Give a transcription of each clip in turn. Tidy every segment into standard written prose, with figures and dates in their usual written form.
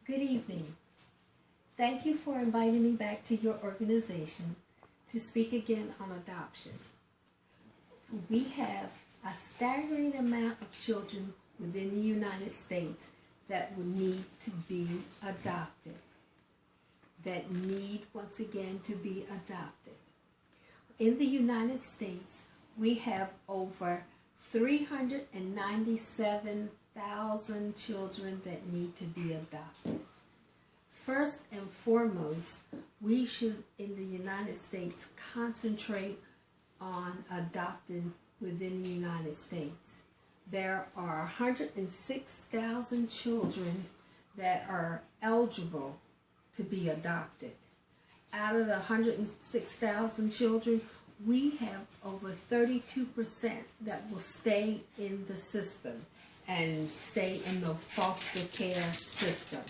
Good evening. Thank you for inviting me back to your organization to speak again on adoption. We have a staggering amount of children within the United States that would need to be adopted, that need once again to be adopted. In the United States, we have over 397,000 children that need to be adopted. First and foremost, we should in the United States concentrate on adopting within the United States. There are 106,000 children that are eligible to be adopted. Out of the 106,000 children, we have over 32% that will stay in the system and stay in the foster care system.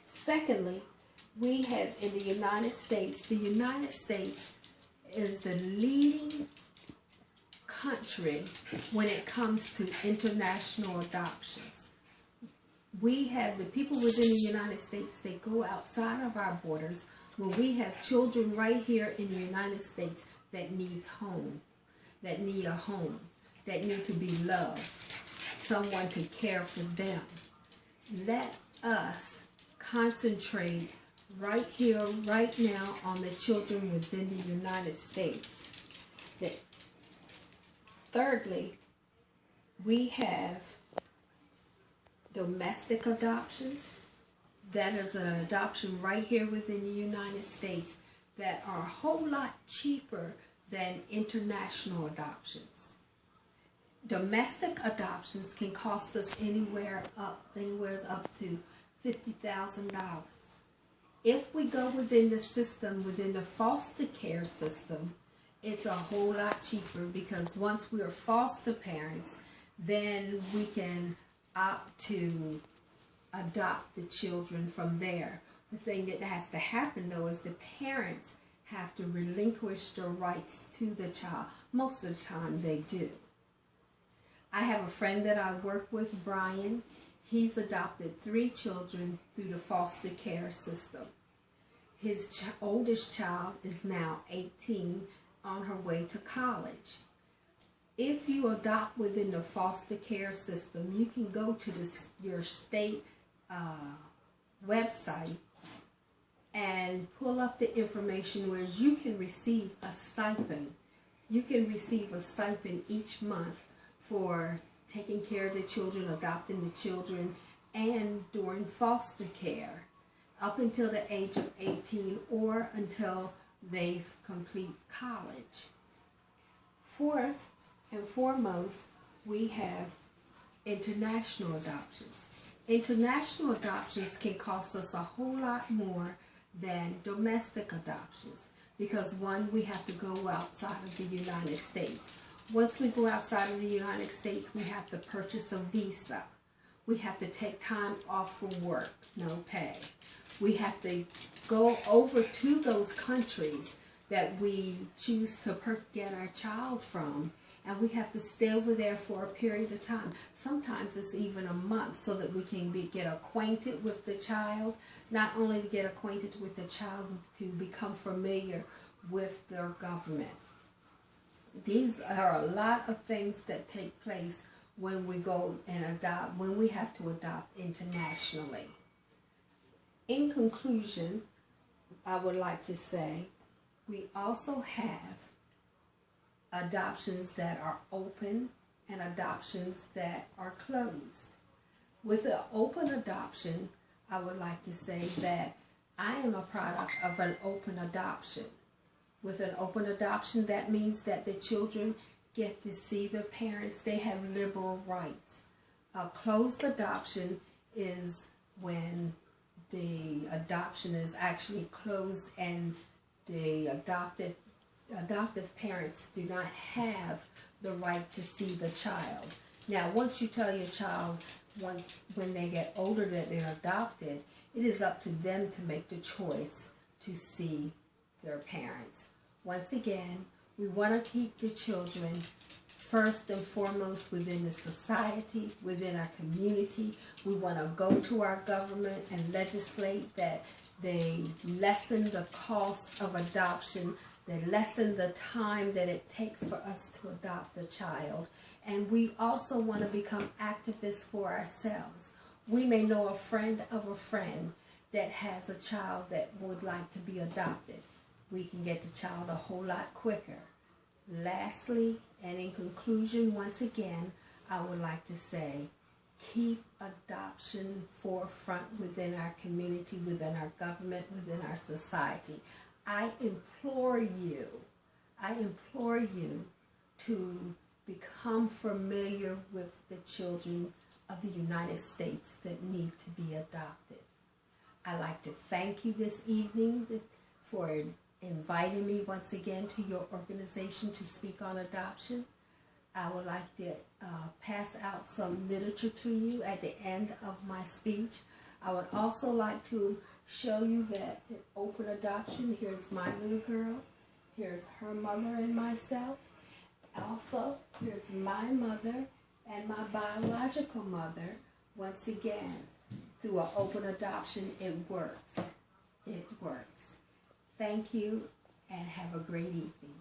Secondly, we have in the United States is the leading country when it comes to international adoptions. We have the people within the United States, they go outside of our borders, where we have children right here in the United States that needs home, that need a home, that need to be loved, someone to care for them. Let us concentrate right here, right now on the children within the United States. Thirdly, we have domestic adoptions. That is an adoption right here within the United States that are a whole lot cheaper than international adoptions. Domestic adoptions can cost us anywhere up to $50,000. If we go within the system, within the foster care system, it's a whole lot cheaper because once we are foster parents, then we can opt to adopt the children from there. The thing that has to happen though is the parents have to relinquish their rights to the child. Most of the time they do. I have a friend that I work with, Brian. He's adopted 3 children through the foster care system. His oldest child is now 18, on her way to college. If you adopt within the foster care system, you can go to your state website and pull up the information where you can receive a stipend. You can receive a stipend each month for taking care of the children, adopting the children, and doing foster care up until the age of 18 or until they complete college. Fourth and foremost, we have international adoptions. International adoptions can cost us a whole lot more than domestic adoptions because one, we have to go outside of the United States. Once we go outside of the United States, we have to purchase a visa. We have to take time off from work, no pay. We have to go over to those countries that we choose to get our child from, and we have to stay over there for a period of time. Sometimes it's even a month so that we can get acquainted with the child, not only to get acquainted with the child, but to become familiar with their government. These are a lot of things that take place when we go and adopt, when we have to adopt internationally. In conclusion, I would like to say we also have adoptions that are open and adoptions that are closed. With an open adoption, I would like to say that I am a product of an open adoption. With an open adoption, that means that the children get to see their parents. They have liberal rights. A closed adoption is when the adoption is actually closed and the adoptive parents do not have the right to see the child. Now, once you tell your child, when they get older, that they're adopted, it is up to them to make the choice to see their parents. Once again, we want to keep the children first and foremost within the society, within our community. We want to go to our government and legislate that they lessen the cost of adoption, they lessen the time that it takes for us to adopt a child. And we also want to become activists for ourselves. We may know a friend of a friend that has a child that would like to be adopted. We can get the child a whole lot quicker. Lastly, and in conclusion, once again, I would like to say, keep adoption forefront within our community, within our government, within our society. I implore you to become familiar with the children of the United States that need to be adopted. I'd like to thank you this evening for inviting me once again to your organization to speak on adoption. I would like to pass out some literature to you at the end of my speech. I would also like to show you that in open adoption, here's my little girl, here's her mother and myself. Also, here's my mother and my biological mother. Once again, through an open adoption, it works. It works. Thank you and have a great evening.